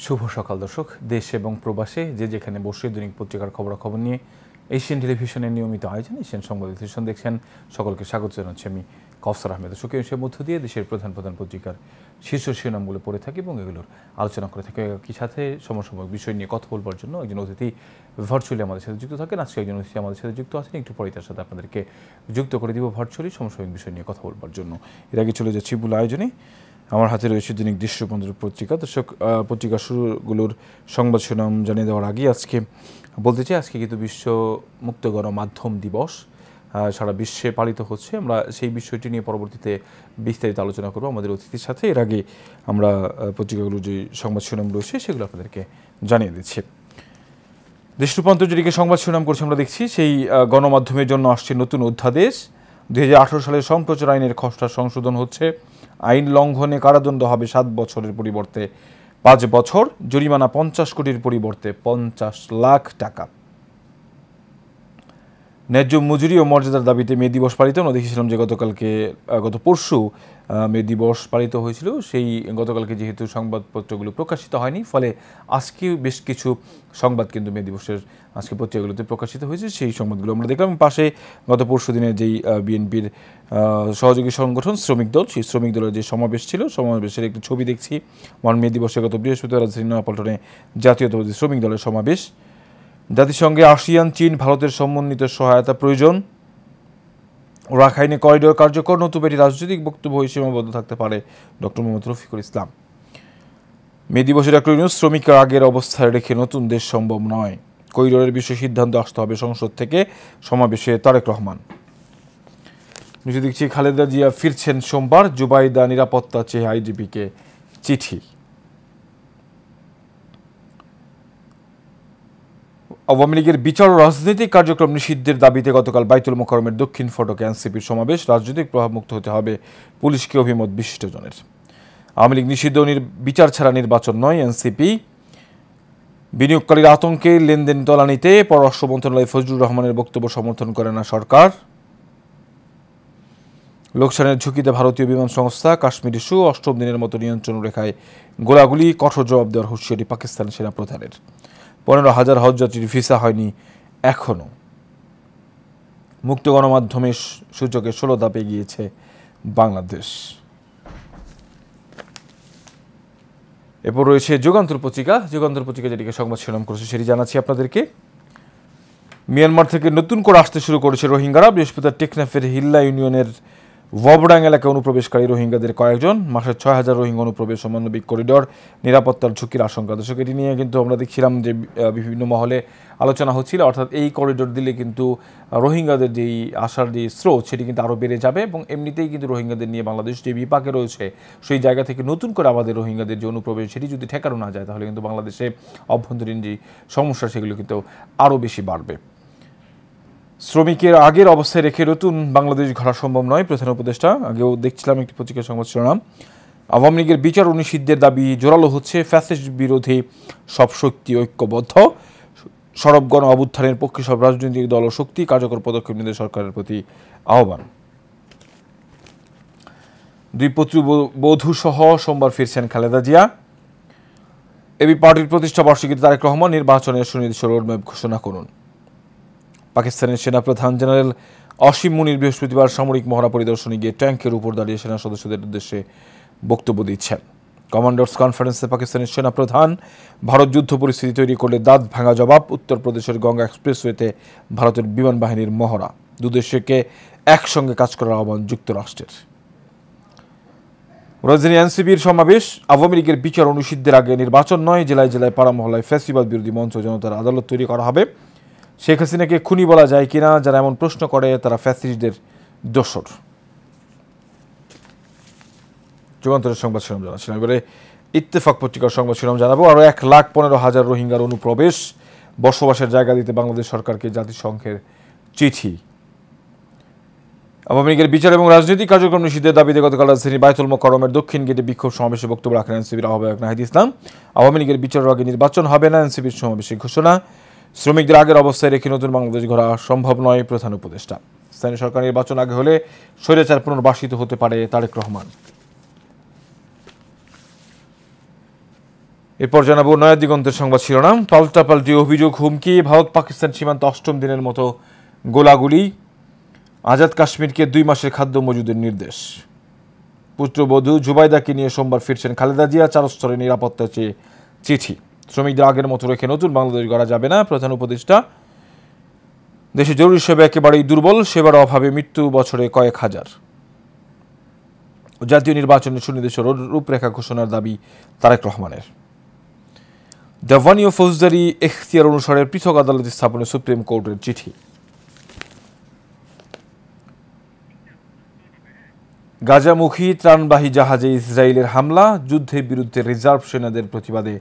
শুভ সকাল দর্শক। দেশ এবং প্রবাসে যে যেখানে বসে দৈনিক পত্রিকার খবরাখবর নিয়ে এশিয়ান টেলিভিশনের নিয়মিত আয়োজন এশিয়ান সংবাদ বিশ্লেষণ দেখছেন, সকলকে স্বাগত জানাচ্ছি আমি কওসার আহমেদ। দর্শক, এর মধ্য দিয়ে দেশের প্রধান পত্রিকার শীর্ষ শিরোনামগুলো পড়ে থাকি এবং এগুলোর আলোচনা করে থাকি। একই সাথে সমসাময়িক বিষয় নিয়ে কথা বলবার জন্য একজন অতিথি ভার্চুয়ালি আমাদের সাথে যুক্ত থাকেন। আজকে একজন অতিথি আমাদের সাথে যুক্ত আছেন, একটু পরে তার সাথে আপনাদেরকে যুক্ত করে দিব ভার্চুয়ালি সমসাময়িক বিষয় নিয়ে কথা বলবার জন্য। এর আগে চলে যাচ্ছি মূল আয়োজনে। আমার হাতে রয়েছে দৈনিক দৃশ্যপন্থের পত্রিকা। দর্শক, পত্রিকা শুরুগুলোর সংবাদ শিরোনাম জানিয়ে দেওয়ার আগে আজকে বলতে চাই, আজকে কিন্তু বিশ্ব মুক্ত গণমাধ্যম দিবস সারা বিশ্বে পালিত হচ্ছে। আমরা সেই বিষয়টি নিয়ে পরবর্তীতে বিস্তারিত আলোচনা করব আমাদের অতিথির সাথে। এর আগে আমরা পত্রিকাগুলোর যে সংবাদ শিরোনাম রয়েছে সেগুলো আপনাদেরকে জানিয়ে দিচ্ছি। দেশ রূপান্তর যেটিকে সংবাদ শিরোনাম করছে আমরা দেখছি, সেই গণমাধ্যমের জন্য আসছে নতুন অধ্যাদেশ। 2018 সালের সম্প্রচার আইনের খসড়া সংশোধন হচ্ছে। আইন লঙ্ঘনে কারাদণ্ড হবে 7 বছরের পরিবর্তে 5 বছর, জরিমানা 50 কোটির পরিবর্তে 50 লাখ টাকা। ন্যায্য মজুরি ও মর্যাদার দাবিতে মে দিবস পালিত। আমরা দেখেছিলাম যে গত পরশু মে দিবস পালিত হয়েছিল। সেই গতকালকে যেহেতু সংবাদপত্রগুলো প্রকাশিত হয়নি, ফলে আজকে বেশ কিছু সংবাদ কিন্তু মে দিবসের আজকে পত্রিকাগুলোতে প্রকাশিত হয়েছে। সেই সংবাদগুলো আমরা দেখলাম। পাশে গত পরশু দিনে যেই বিএনপির সহযোগী সংগঠন শ্রমিক দল, সেই শ্রমিক দলের যে সমাবেশ ছিল, সমাবেশের একটি ছবি দেখছি। মে দিবসে গত বৃহস্পতিবার রাজধানী নয়াপল্টনে জাতীয়তাবাদী শ্রমিক দলের সমাবেশ। জাতিসংঘে আসিয়ান চীন ভারতের সমন্বিত সহায়তা প্রয়োজন। রাখাইনে করিডোর কার্যকর, নতুবা এটি রাজনৈতিক বক্তব্য হয়ে সীমাবদ্ধ থাকতে পারে ডক্টর মোহাম্মদ রফিকুল ইসলাম। মে দিবসে ডক্টর ইউনূস, শ্রমিকরা আগের অবস্থায় রেখে নতুন দেশ সম্ভব নয়। করিডোরের বিষয়ে সিদ্ধান্ত আসতে হবে সংসদ থেকে। সমাবেশে তারেক রহমান। নিচে দেখছি খালেদা জিয়া ফিরছেন সোমবার, জুবাইদা নিরাপত্তা চেয়ে আইজিপিকে চিঠি। আওয়ামী লীগের বিচার ও রাজনৈতিক কার্যক্রম নিষিদ্ধের দাবিতে গতকাল বাইতুল মোকাররমের দক্ষিণ ফটকে এনসিপির সমাবেশ। রাজনৈতিক প্রভাবমুক্ত হতে হবে পুলিশকে, অভিমত বিশিষ্টজনের। আওয়ামী লীগ নিষিদ্ধ বিচার ছাড়া নির্বাচন নয় এনসিপি। বিনিয়োগকারীর আতঙ্কে লেনদেন তলানিতে পররাষ্ট্র মন্ত্রণালয় ফজলুর রহমানের বক্তব্য সমর্থন করে না সরকার। লোকসানের ঝুঁকিতে ভারতীয় বিমান সংস্থা। কাশ্মীর ইস্যু, 8ম দিনের মতো নিয়ন্ত্রণ রেখায় গোলাগুলি, কঠোর জবাব দেওয়ার হুঁশিয়ারি পাকিস্তান সেনাপ্রধানের। 15,000 হজযাত্রীর ভিসা হয়নি এখনো। মুক্ত গণমাধ্যমের সূচকে 16 ধাপে গিয়েছে বাংলাদেশ। এরপর রয়েছে যুগান্তর পত্রিকা। যুগান্তর পত্রিকা যেটিকে সংবাদ শিরোনাম করেছে সেটি জানাচ্ছি আপনাদেরকে। মিয়ানমার থেকে নতুন করে আসতে শুরু করেছে রোহিঙ্গারা। বৃহস্পতিবার টেকনাফের হিল্লা ইউনিয়নের ওয়াবডাং এলাকায় অনুপ্রবেশকারী রোহিঙ্গাদের কয়েকজন। মাসে 6,000 রোহিঙ্গা অনুপ্রবেশ, মানবিক করিডোর, নিরাপত্তার ঝুঁকির আশঙ্কা। দর্শক, এটি নিয়ে কিন্তু আমরা দেখছিলাম যে বিভিন্ন মহলে আলোচনা হচ্ছিল, অর্থাৎ এই করিডোর দিলে কিন্তু রোহিঙ্গাদের যেই আসার যে স্রোত সেটি কিন্তু আরও বেড়ে যাবে এবং এমনিতেই কিন্তু রোহিঙ্গাদের নিয়ে বাংলাদেশ যে বিপাকে রয়েছে, সেই জায়গা থেকে নতুন করে আমাদের রোহিঙ্গাদের যে অনুপ্রবেশ সেটি যদি ঠেকানো না যায়, তাহলে কিন্তু বাংলাদেশে অভ্যন্তরীণ যে সমস্যা সেগুলো কিন্তু আরও বেশি বাড়বে। শ্রমিকের আগের অবস্থায় রেখে নতুন বাংলাদেশ গড়া সম্ভব নয়, প্রধান উপদেষ্টা। আগেও দেখছিলাম একটি পত্রিকার সংবাদ শিরোনাম। আওয়ামী লীগের বিচার ও নিষিদ্ধের দাবি জোরালো হচ্ছে। ফ্যাসিস্ট বিরোধী সব শক্তি ঐক্যবদ্ধ। সরব গণ অভ্যুত্থানের পক্ষে সব রাজনৈতিক দল ও শক্তি কার্যকর পদক্ষেপ নিতে সরকারের প্রতি আহ্বান। 2 পুত্রবধূ সহ সোমবার ফিরছেন খালেদা জিয়া। এবি পার্টির প্রতিষ্ঠা বার্ষিকীতে তারেক রহমান, নির্বাচনের সুনির্দিষ্ট রোডম্যাপ ঘোষণা করুন। পাকিস্তানের সেনাপ্রধান জেনারেল অসীম মুনির বৃহস্পতিবার সামরিক মহড়া পরিদর্শনে গিয়ে ট্যাঙ্কের উপর দাঁড়িয়ে সেনা সদস্যদের উদ্দেশ্যে বক্তব্য দিচ্ছেন। কমান্ডার্স কনফারেন্সে পাকিস্তানের সেনাপ্রধান, ভারত যুদ্ধ পরিস্থিতি তৈরি করলে দাঁত ভাঙা জবাব। উত্তরপ্রদেশের গঙ্গা এক্সপ্রেসওয়েতে ভারতের বিমান বাহিনীর মহড়া। দুদেশকে একসঙ্গে কাজ করার আহ্বান যুক্তরাষ্ট্রের। রাজধানী এনসিপির সমাবেশ। আওয়ামী লীগের বিচার ও নিষিদ্ধের আগে নির্বাচন নয়। জেলায় জেলায় পাড়া মহল্লায় ফ্যাসিবাদ বিরোধী মঞ্চ, জনতার আদালত তৈরি করা হবে। শেখ হাসিনাকে খুনি বলা যায় কিনা, যারা এমন প্রশ্ন করে তারা ফ্যাসিস্টদের দোসর। যুগান্তরের সংবাদ শিরোনাম জানাচ্ছিলাম। এবারে ইত্তেফাক পত্রিকার সংবাদ শিরোনাম জানাবো। আরও 1,15,000 রোহিঙ্গার অনুপ্রবেশ, বসবাসের জায়গা দিতে বাংলাদেশ সরকারকে জাতিসংঘের চিঠি। আওয়ামী লীগের বিচার এবং রাজনৈতিক কার্যক্রম নিষিদ্ধের দাবিতে গতকাল রাজধানীর বাইতুল মোকাররমের দক্ষিণ গেটে বিক্ষোভ সমাবেশে বক্তব্য রাখেন এনসিপির আহ্বায়ক নাহিদ ইসলাম। আওয়ামী লীগের বিচারের আগে নির্বাচন হবে না, এনসিপির সমাবেশে ঘোষণা। শ্রমিকদের আগের অবস্থায় রেখে নতুন বাংলাদেশ গড়া সম্ভব নয়, প্রধান উপদেষ্টা। স্থানীয় সরকার নির্বাচন আগে হলে স্বৈরাচার পুনর্বাসিত হতে পারে, তারেক রহমান। এরপর জানাবো নয়া দিগন্তের সংবাদ শিরোনাম। পাল্টাপাল্টি অভিযোগ, হুমকি, ভারত পাকিস্তান সীমান্ত অষ্টম দিনের মতো গোলাগুলি। আজাদ কাশ্মীরকে 2 মাসের খাদ্য মজুদের নির্দেশ। পুত্রবধূ জুবাইদাকে নিয়ে সোমবার ফিরছেন খালেদা জিয়া, 4 স্তরে নিরাপত্তা চেয়ে চিঠি। শ্রমিকদের আগের মতো রেখে নতুন বাংলাদেশ গড়া যাবে না, প্রধান উপদেষ্টা। দেশে জরুরি সেবা একেবারেই দুর্বল, সেবার অভাবে মৃত্যু বছরে কয়েক হাজার। জাতীয় নির্বাচনের সুনির্দিষ্ট রূপরেখা ঘোষণার দাবি তারেক রহমানের। দেওয়ানি ও ফৌজদারি এখতিয়ার অনুসারে পৃথক আদালত স্থাপনে সুপ্রিম কোর্টের চিঠি। গাজামুখী ত্রাণবাহী জাহাজে ইসরায়েলের হামলা, যুদ্ধের বিরুদ্ধে রিজার্ভ সেনাদের প্রতিবাদে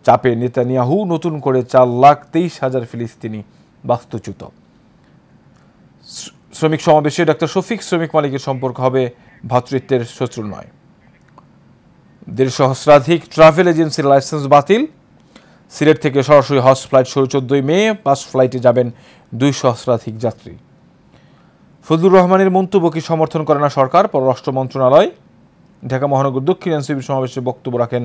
চাপে নেতানিয়াহু, নতুন করে 4,23,000 ফিলিস্তিনি বাস্তুচ্যুত। শ্রমিক সমাবেশে ডক্টর শফিক, শ্রমিক মালিকের সম্পর্ক হবে ভ্রাতৃত্বের, শত্রু নয়। 1.5 সহস্রাধিক ট্রাভেল এজেন্সির লাইসেন্স বাতিল। সিলেট থেকে সরাসরি হজ ফ্লাইট শুরু 14 মে, 5 ফ্লাইটে যাবেন 2 সহস্রাধিক যাত্রী। ফজলুর রহমানের মন্তব্যকে সমর্থন করে না সরকার, পররাষ্ট্র মন্ত্রণালয়। ঢাকা মহানগর দক্ষিণ এনসিপি সমাবেশে বক্তব্য রাখেন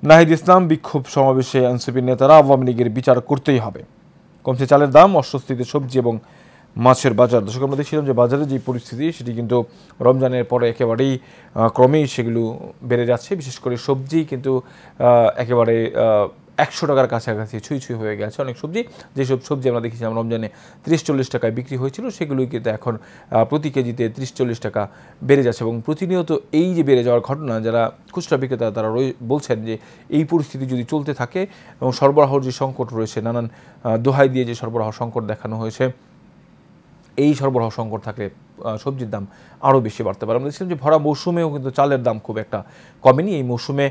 নাহিদ ইসলাম। বিক্ষোভ সমাবেশে এনসিপির নেতারা আওয়ামী লীগের বিচার করতেই হবে। কমছে চালের দাম, অস্বস্তিতে সবজি এবং মাছের বাজার। দর্শক, আমরা দেখছিলাম যে বাজারে যে পরিস্থিতি সেটি কিন্তু রমজানের পরে একেবারেই ক্রমেই সেগুলো বেড়ে যাচ্ছে। বিশেষ করে সবজি কিন্তু একেবারে 100 টাকার কাছাকাছি ছুঁই হয়ে গেছে অনেক সবজি। যেসব সবজি আমরা দেখেছিলাম রমজানে 30-40 টাকায় বিক্রি হয়েছিল, সেগুলোই কিন্তু এখন প্রতি কেজিতে 30-40 টাকা বেড়ে যাচ্ছে। এবং প্রতিনিয়ত এই যে বেড়ে যাওয়ার ঘটনা, যারা খুচরা বিক্রেতা তারা বলছেন যে এই পরিস্থিতি যদি চলতে থাকে এবং সরবরাহর যে সংকট রয়েছে, নানান দোহাই দিয়ে যে সরবরাহ সংকট দেখানো হয়েছে, এই সরবরাহ সংকট থাকলে সবজির দাম আরও বেশি বাড়তে পারে। আমরা দেখছিলাম যে ভরা মৌসুমেও কিন্তু চালের দাম খুব একটা কমেনি। এই মৌসুমে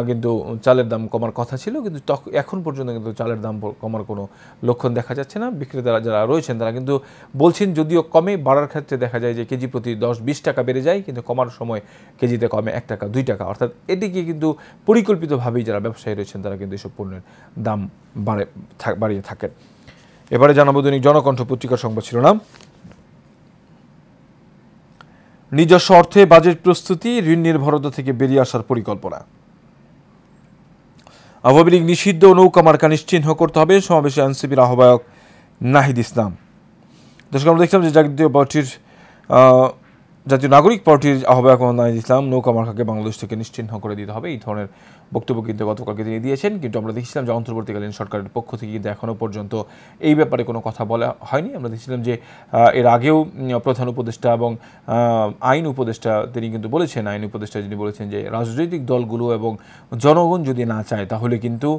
কিন্তু চালের দাম কমার কথা ছিল, কিন্তু এখন পর্যন্ত কিন্তু চালের দাম কমার কোনো লক্ষণ দেখা যাচ্ছে না। বিক্রেতারা যারা রয়েছেন তারা কিন্তু বলছেন যদিও কমে, বাড়ার ক্ষেত্রে দেখা যায় যে কেজি প্রতি 10-20 টাকা বেড়ে যায়, কিন্তু কমার সময় কেজিতে কমে 1 টাকা 2 টাকা। অর্থাৎ এদিকে কিন্তু পরিকল্পিতভাবেই যারা ব্যবসায়ী রয়েছেন তারা কিন্তু এসব পণ্যের দাম বাড়িয়ে থাকেন। এবারে জানাবো দৈনিক জনকণ্ঠ পত্রিকার সংবাদ শিরোনাম। নিজস্ব অর্থে বাজেট প্রস্তুতি, ঋণ নির্ভরতা থেকে বেরিয়ে আসার পরিকল্পনা। আওয়ামী লীগ নিষিদ্ধ নৌকা মার্কা নিশ্চিহ্ন করতে হবে, সমাবেশে এনসিপির আহ্বায়ক নাহিদ ইসলাম। দর্শক, আমরা দেখলাম যে জাতীয় নাগরিক পার্টির আহ্বায়ক নাহিদ ইসলাম নৌকা মার্কাকে বাংলাদেশ থেকে নিশ্চিহ্ন করে দিতে হবে, এই ধরনের বক্তব্য কিন্তু গতকালকে তিনি দিয়েছেন। কিন্তু আমরা দেখছিলাম যে অন্তর্বর্তীকালীন সরকারের পক্ষ থেকে কিন্তু এখনও পর্যন্ত এই ব্যাপারে কোনো কথা বলা হয়নি। আমরা দেখছিলাম যে এর আগেও প্রধান উপদেষ্টা এবং আইন উপদেষ্টা তিনি কিন্তু বলেছেন, আইন উপদেষ্টা যিনি বলেছেন যে রাজনৈতিক দলগুলো এবং জনগণ যদি না চায় তাহলে কিন্তু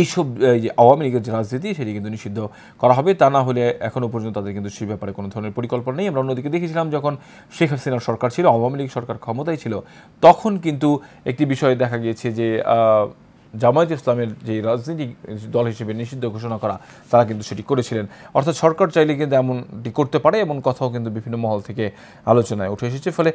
এইসব যে আওয়ামী লীগের যে রাজনীতি সেটি কিন্তু নিষিদ্ধ করা হবে, তা না হলে এখনও পর্যন্ত তাদের কিন্তু সেই ব্যাপারে কোনো ধরনের পরিকল্পনা নেই। আমরা অন্যদিকে দেখেছিলাম যখন শেখ হাসিনার সরকার ছিল, আওয়ামী লীগ সরকার ক্ষমতায় ছিল, তখন কিন্তু একটি বিষয় দেখা গিয়েছে যে জামায়াত ইসলামের যে রাজনৈতিক দল হিসেবে নিষিদ্ধ ঘোষণা করা, তারা কিন্তু সেটি করেছিলেন। অর্থাৎ সরকার চাইলে কিন্তু এমনটি করতে পারে, এমন কথাও কিন্তু বিভিন্ন মহল থেকে আলোচনায় উঠে এসেছে। ফলে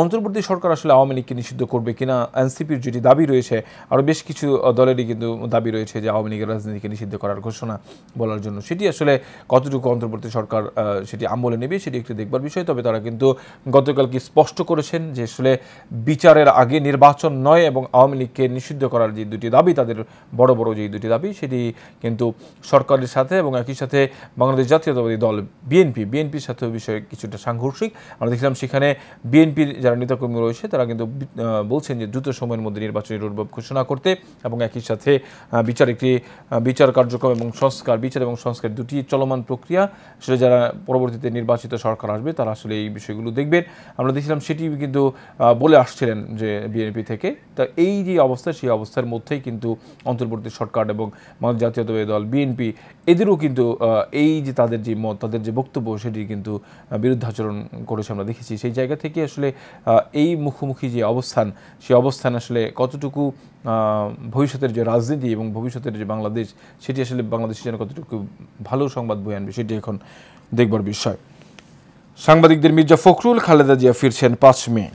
অন্তর্বর্তী সরকার আসলে আওয়ামী লীগকে নিষিদ্ধ করবে কিনা, এনসিপির যেটি দাবি রয়েছে, আরও বেশ কিছু দলেরই কিন্তু দাবি রয়েছে যে আওয়ামী লীগের রাজনীতিকে নিষিদ্ধ করার ঘোষণা বলার জন্য, সেটি আসলে কতটুকু অন্তর্বর্তী সরকার সেটি আমলে নেবে সেটি একটি দেখবার বিষয়। তবে তারা কিন্তু গতকালকে স্পষ্ট করেছেন যে আসলে বিচারের আগে নির্বাচন নয়, এবং আওয়ামী লীগকে নিষিদ্ধ করার যে দুটি দাবি, তাদের বড় বড় যে দুটি দাবি, সেটি কিন্তু সরকারের সাথে এবং একই সাথে বাংলাদেশ জাতীয়তাবাদী দল বিএনপির সাথেও বিষয়ে কিছুটা সাংঘর্ষিক। আমরা দেখলাম সেখানে বিএনপির যারা নেতাকর্মী রয়েছে তারা কিন্তু বলছেন যে দ্রুত সময়ের মধ্যে নির্বাচনী রোডম্যাপ ঘোষণা করতে, এবং একই সাথে বিচার কার্যক্রম এবং বিচার এবং সংস্কার দুটি চলমান প্রক্রিয়া, আসলে যারা পরবর্তীতে নির্বাচিত সরকার আসবে তারা আসলে এই বিষয়গুলো দেখবেন। আমরা দেখছিলাম সেটি কিন্তু বলে আসছিলেন যে বিএনপি থেকে। তা এই যে অবস্থা, সেই অবস্থার মধ্যেই কিন্তু অন্তর্বর্তী সরকার এবং বাংলাদেশ জাতীয়তাবাদী দল বিএনপি এদেরও কিন্তু এই যে তাদের যে মত, তাদের যে বক্তব্য, সেটি কিন্তু বিরুদ্ধাচরণ করেছে আমরা দেখেছি। সেই জায়গা থেকে আসলে এই মুখোমুখি যে অবস্থান, সেই অবস্থান আসলে কতটুকু ভবিষ্যতের যে রাজনীতি এবং ভবিষ্যতের যে বাংলাদেশ, সেটি আসলে বাংলাদেশের জন্য কতটুকু ভালো সংবাদ বয়ে আনবে, সেটি এখন দেখবার বিষয়। সাংবাদিকদের মির্জা ফখরুল, খালেদা জিয়া ফিরছেন 5 মে।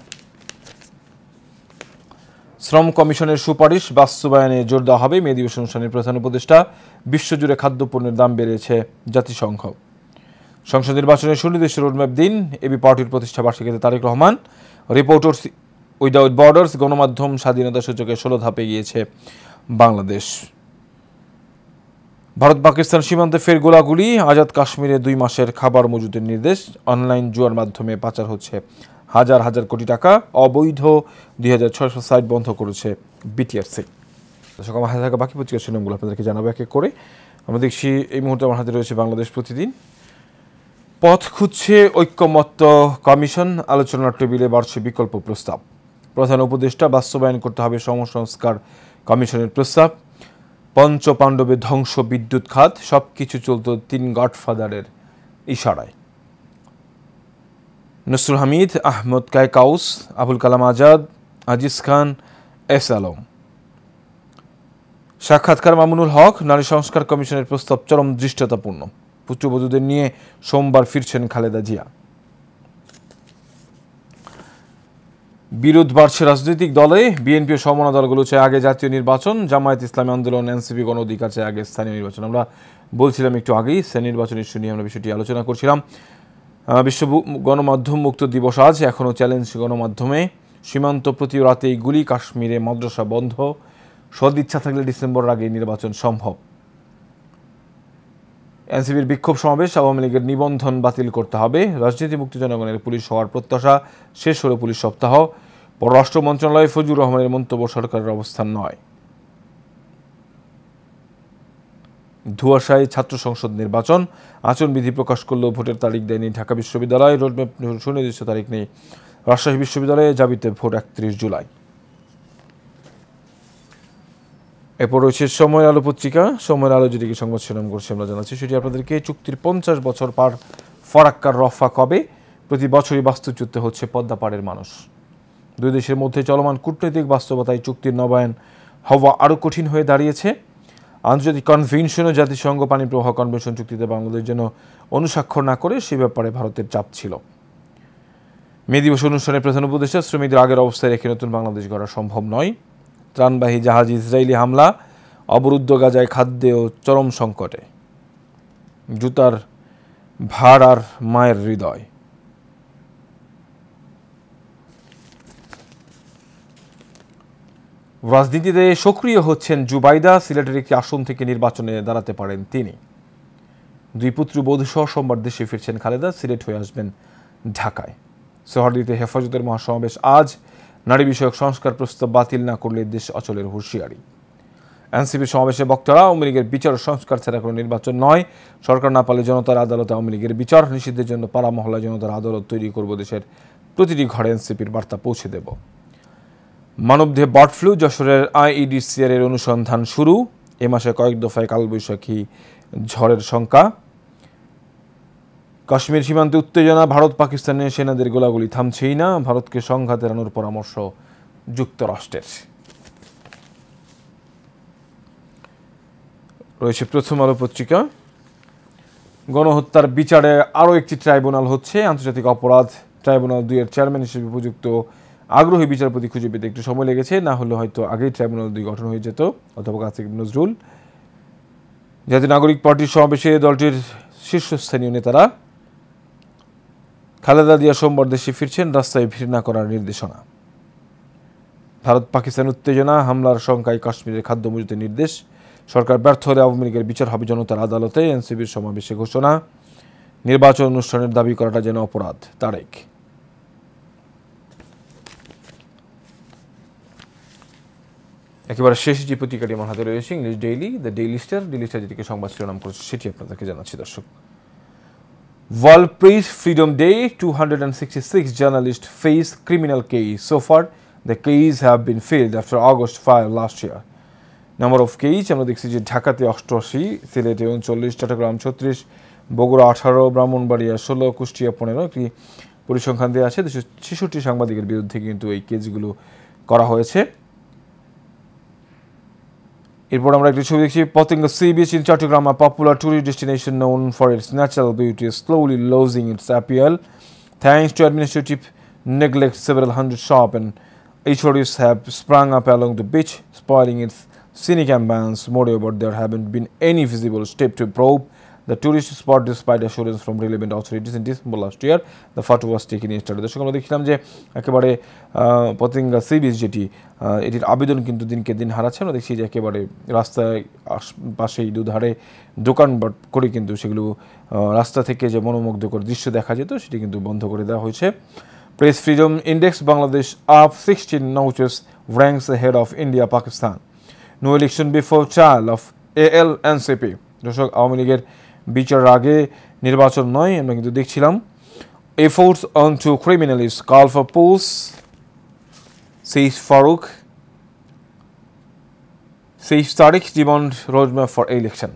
শ্রম কমিশনের সুপারিশ বাস্তবায়নে জোর দেওয়া হবে, মে দিবস অনুষ্ঠানের প্রধান উপদেষ্টা। বিশ্বজুড়ে খাদ্যপণ্যের দাম বেড়েছে, জাতিসংঘ। সংসদ নির্বাচনের সুনির্দিষ্ট রোডম্যাপ দিন, এবি পার্টির প্রতিষ্ঠা বার্ষিকীতে Tarique Rahman. Reporters without borders গণমাধ্যম স্বাধীনতা সূচকে 16 ধাপে গিয়েছে বাংলাদেশ। ভারত পাকিস্তান সীমান্তে ফের গোলাগুলি, আজাদ কাশ্মীরে 2 মাসের খাবার মজুদের নির্দেশ, অনলাইন জুয়ার মাধ্যমে পাচার হচ্ছে হাজার হাজার কোটি টাকা, অবৈধ 2600 সাইট বন্ধ করেছে বিটিআরসি। দর্শক, আমার হাতে থাকা বাকি পত্রিকার শিরোনামগুলো আপনাদেরকে জানাবো এক এক করে। আমরা দেখছি এই মুহূর্তে আমার হাতে রয়েছে বাংলাদেশ প্রতিদিন। পথ খুঁজছে ঐক্যমত্য কমিশন, আলোচনার টেবিলে বাড়ছে বিকল্প প্রস্তাব। প্রধান উপদেষ্টা, বাস্তবায়ন করতে হবে সমসংস্কার কমিশনের প্রস্তাব। পঞ্চ পাণ্ডবের ধ্বংস বিদ্যুৎ খাত, সবকিছু চলত 3 গডফাদারের ইশারায়। নসরুল হামিদ, আহমদ কায়কাউস, আবুল কালাম আজাদ, আজিজ খান, এস আলম। সাক্ষাৎকার মামুনুল হক, নারী সংস্কার কমিশনের প্রস্তাব চরম দৃষ্টতাপূর্ণ। পুত্রবধূদের নিয়ে সোমবার ফিরছেন খালেদা জিয়া। বিরোধ বাড়ছে রাজনৈতিক দলে, বিএনপি ও সমমনা দলগুলো চায় আগে জাতীয় নির্বাচন, জামায়াত ইসলামী আন্দোলন, এনসিপি গণ অধিকার চায় আগে স্থানীয় নির্বাচন। আমরা বলছিলাম একটু আগেই স্থানীয় নির্বাচন ইস্যু নিয়ে আমরা বিষয়টি আলোচনা করছিলাম। বিশ্ব গণমাধ্যম মুক্ত দিবস আজ, এখনও চ্যালেঞ্জ গণমাধ্যমে। সীমান্ত প্রতি রাতেই গুলি, কাশ্মীরে মাদ্রাসা বন্ধ, সদিচ্ছা থাকলে ডিসেম্বর আগে নির্বাচন সম্ভব। এনসিপির বিক্ষোভ সমাবেশ, আওয়ামী লীগের নিবন্ধন বাতিল করতে হবে। রাজনীতি মুক্ত জনগণের পুলিশ হওয়ার প্রত্যাশা, শেষ হলো পুলিশ সপ্তাহ। পররাষ্ট্র মন্ত্রণালয়, ফজলুর রহমানের মন্তব্য সরকারের অবস্থান নয়। ধুয়াশায় ছাত্র সংসদ নির্বাচন, আচরণবিধি প্রকাশ করলেও ভোটের তারিখ দেয়নি ঢাকা বিশ্ববিদ্যালয়, রোডম্যাপ সুনির্দিষ্ট তারিখ নেই রাজশাহী বিশ্ববিদ্যালয়ে, জাবিতে ভোট 31 জুলাই। এরপর রয়েছে সময়ের আলো পত্রিকা। সময়ের আলো যেটিকে সংবাদ শিরোনাম করছে আমরা জানাচ্ছি সেটি আপনাদেরকে। চুক্তির 50 বছর পার, ফারাক্কার রফা কবে? প্রতি বছরই বাস্তুচ্যুত হচ্ছে পদ্মা পাড়ের মানুষ। দুই দেশের মধ্যে চলমান কূটনৈতিক বাস্তবতায় চুক্তির নবায়ন হওয়া আরও কঠিন হয়ে দাঁড়িয়েছে। আন্তর্জাতিক কনভেনশন ও জাতিসংঘ পানি প্রবাহ কনভেনশন চুক্তিতে বাংলাদেশ যেন অনুস্বাক্ষর না করে সে ব্যাপারে ভারতের চাপ ছিল। মে দিবস অনুষ্ঠানে প্রধান উপদেষ্টা, শ্রমিকদের আগের অবস্থায় রেখে নতুন বাংলাদেশ গড়া সম্ভব নয়। ত্রাণবাহী জাহাজ ইসরায়েলি হামলা, অবরুদ্ধ গাজায় খাদ্যেও চরম সংকটে। জুতার ভাড় আর মায়ের হৃদয়। রাজনীতিতে সক্রিয় হচ্ছেন জুবাইদা, সিলেটের একটি আসন থেকে নির্বাচনে দাঁড়াতে পারেন তিনি। 2 পুত্রবধূ সহ সোমবার দেশে ফিরছেন খালেদা, সিলেট হয়ে আসবেন ঢাকায়। সোহারদিতে হেফাজতের মহাসমাবেশ আজ, নারী বিষয়ক সংস্কার প্রস্তাব বাতিল না করলে দেশ অচলের হুঁশিয়ারি। এনসিপি সমাবেশে বক্তারা, আওয়ামী লীগের বিচার ও সংস্কার ছাড়া কোনো নির্বাচন নয়, সরকার না পারলে জনতার আদালতে আওয়ামী লীগের বিচার, নিষিদ্ধের জন্য পাড়া মহল্লায় জনতার আদালত তৈরি করব, দেশের প্রতিটি ঘরে এনসিপির বার্তা পৌঁছে দেব। মানবদেহে বার্ড ফ্লু, যশোরের আইইডিসিআর এর অনুসন্ধান শুরু। এ মাসে কয়েক দফায় কালবৈশাখী ঝড়ের শঙ্কা। কাশ্মীর সীমান্তে উত্তেজনা, ভারত পাকিস্তানের সেনাদের গোলাগুলি থামছেই না, ভারতকে সংঘাতে এড়ানোর পরামর্শ যুক্তরাষ্ট্রের। রয়েছে প্রথম আলো পত্রিকা। গণহত্যার বিচারে আরও একটি ট্রাইব্যুনাল হচ্ছে, আন্তর্জাতিক অপরাধ ট্রাইব্যুনাল 2 এর চেয়ারম্যান হিসেবে উপযুক্ত আগ্রহী বিচারপতি খুঁজে পেতে একটু সময় লেগেছে, না হলে হয়তো আগেই ট্রাইব্যুনাল 2 গঠন হয়ে যেত। অধ্যাপক আসিফ নজরুল। জাতীয় নাগরিক পার্টির সমাবেশে দলটির শীর্ষস্থানীয় নেতারা। খালেদা জিয়া সোমবার দেশে ফিরছেন, রাস্তায় ভিড় না করার নির্দেশনা। ভারত পাকিস্তান উত্তেজনা, হামলার শঙ্কায় কাশ্মীরের খাদ্য মজুতের নির্দেশ। সরকার ব্যর্থ হলে আওয়ামী লীগের বিচার হবে জনতার আদালতে, এনসিপির সমাবেশে ঘোষণা। নির্বাচন অনুষ্ঠানের দাবি করাটা যেন অপরাধ, তারেক। একেবারে শেষ যে পত্রিকাটি আমার হাতে রয়েছে English daily, the daily star. Daily star যেটিকে সংবাদ শিরোনাম করেছে সেটি আপনাদেরকে জানাচ্ছি দর্শক। World Press Freedom Day, 266 journalists face criminal case. So far, the case have been filed after August fire last year. Number of case, আমরা দেখছি যে ঢাকাতে 88, সিলেটে 39, চট্টগ্রাম 36, বগুড়া 18, ব্রাহ্মণবাড়িয়া 16, কুষ্টিয়া 15 একটি পরিসংখ্যান দেওয়া আছে। 66 সাংবাদিকের বিরুদ্ধে কিন্তু এই কেসগুলো করা হয়েছে। এরপর আমরা একটি ছবি দেখছি, Pothinga Sea Beach in Chattogram, a popular tourist destination known for its natural beauty, is slowly losing its appeal thanks to administrative neglect. Several hundred shops and eateries have sprung up along the beach, spoiling its scenic ambience. Moreover, there haven't been any visible step to improve the tourist spot despite assurance from relevant authorities in December last year. The photo was taken yesterday. দর্শক আমরা দেখছিলাম যে একেবারে Patenga sea beach যেটি এটির আবেদন কিন্তু দিনকে দিন হারাচ্ছে। আমরা দেখছি যে একেবারে রাস্তায় পাশেই দুধারে দোকানপাট করে কিন্তু সেগুলো রাস্তা থেকে যে মনোমুগ্ধকর দৃশ্য দেখা যেত সেটি কিন্তু বন্ধ করে দেওয়া হয়েছে। Press Freedom Index Bangladesh up 16 notches, ranks ahead of India Pakistan. No election before trial of ALNCP. দর্শক আওয়ামী লীগের বিচার আগে নির্বাচন নয়, আমরা কিন্তু দেখছিলাম efforts on to criminalists call for pause, says Farouk, says Tariq demand roadmap for election.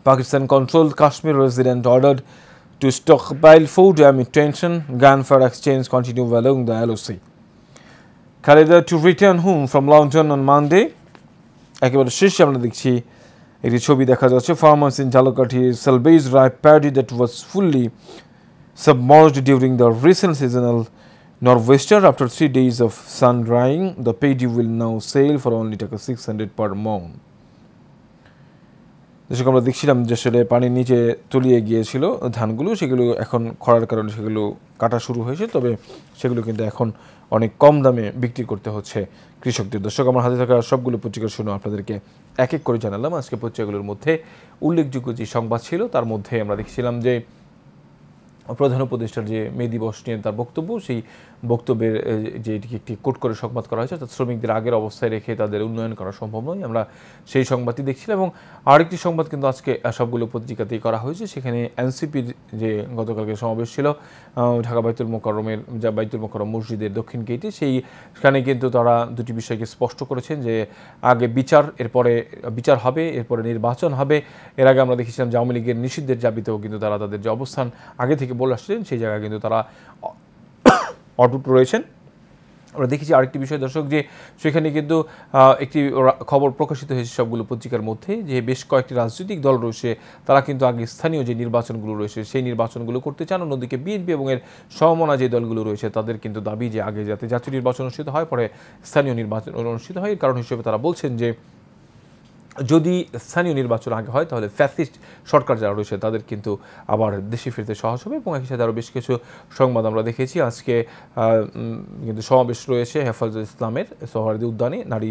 Pakistan controlled Kashmir resident ordered to stockpile food amid tension, gunfire exchange continue along the LOC. Khaleda to return home from London on Monday. একেবারে শেষে আমরা দেখছি একটি ছবি দেখা যাচ্ছে farmers in Jalakati salvage ripe paddy that was fully submerged during the recent seasonal nor'wester. After 3 days of sun drying, the paddy will now sell for only টাকা 600 per mon. দর্শক আমরা দেখছিলাম যে আসলে পানির নিচে তলিয়ে গিয়েছিল ধানগুলো, সেগুলো এখন খরার কারণে সেগুলো কাটা শুরু হয়েছে, তবে সেগুলো কিন্তু এখন অনেক কম দামে বিক্রি করতে হচ্ছে কৃষকদের। দর্শক আমার হাতে থাকা সবগুলো পত্রিকা শুনে আপনাদেরকে এক এক করে জানালাম। আজকে পত্রিকাগুলোর মধ্যে উল্লেখযোগ্য যে সংবাদ ছিল তার মধ্যে আমরা দেখছিলাম যে প্রধান উপদেষ্টার যে মে দিবস নিয়ে তার বক্তব্য, সেই বক্তব্যের যে এটিকে একটি কোট করে সংবাদ করা হয়েছে, অর্থাৎ শ্রমিকদের আগের অবস্থায় রেখে তাদের উন্নয়ন করা সম্ভব নয়, আমরা সেই সংবাদটি দেখছিলাম। এবং আরেকটি সংবাদ কিন্তু আজকে সবগুলো পত্রিকাতেই করা হয়েছে, সেখানে এনসিপির যে গতকালকে সমাবেশ ছিল ঢাকা বাইতুল মোকাররম মসজিদের দক্ষিণ গেটে, সেইখানে কিন্তু তারা দুটি বিষয়কে স্পষ্ট করেছেন যে আগে বিচার, এরপরে বিচার হবে, এরপরে নির্বাচন হবে। এর আগে আমরা দেখেছিলাম যে আওয়ামী লীগের নিষিদ্ধের দাবিতেও কিন্তু তারা তাদের যে অবস্থান আগে থেকে বলে আসছিলেন সেই জায়গায় কিন্তু তারা অটুট রয়েছেন। আমরা দেখেছি আরেকটি বিষয় দর্শক, যে সেখানে কিন্তু একটি খবর প্রকাশিত হয়েছে সবগুলো পত্রিকার মধ্যে, যে বেশ কয়েকটি রাজনৈতিক দল রয়েছে তারা কিন্তু আগে স্থানীয় যে নির্বাচনগুলো রয়েছে সেই নির্বাচনগুলো করতে চান। অন্যদিকে বিএনপি এবং এর সমমনা যে দলগুলো রয়েছে তাদের কিন্তু দাবি যে আগে যাতে জাতীয় নির্বাচন অনুষ্ঠিত হয়, পরে স্থানীয় নির্বাচন অনুষ্ঠিত হয়। এর কারণ হিসেবে তারা বলছেন যে যদি স্থানীয় নির্বাচন আগে হয় তাহলে ফ্যাসিস্ট সরকার যারা রয়েছে তাদের কিন্তু আবার দেশে ফিরতে সহজ হবে। এবং একই সাথে আরও বেশ কিছু সংবাদ আমরা দেখেছি। আজকে কিন্তু সমাবেশ রয়েছে হেফাজত ইসলামের সোহরাওয়ার্দী উদ্যানে নারী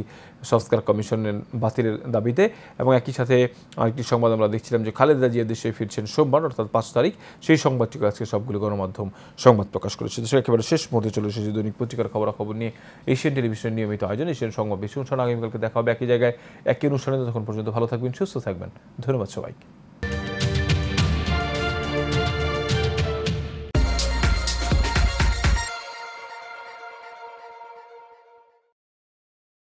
সংস্কার কমিশনের বাতিলের দাবিতে। এবং একই সাথে আরেকটি সংবাদ আমরা দেখছিলাম যে খালেদা জিয়া দেশে ফিরছেন সোমবার অর্থাৎ 5 তারিখ, সেই সংবাদটিকে আজকে সবগুলো গণমাধ্যম সংবাদ প্রকাশ করেছে। তো একেবারে শেষ মধ্যে চলে এসেছে দৈনিক পত্রিকার খবরাখবর নিয়ে এশিয়ান টেলিভিশনের নিয়মিত আয়োজন এশিয়ান সংবাদ বিশ্লেষণ। আগামীকালকে দেখা হবে একই জায়গায় একই অনুষ্ঠানে। তখন পর্যন্ত ভালো থাকবেন, সুস্থ থাকবেন। ধন্যবাদ সবাইকে।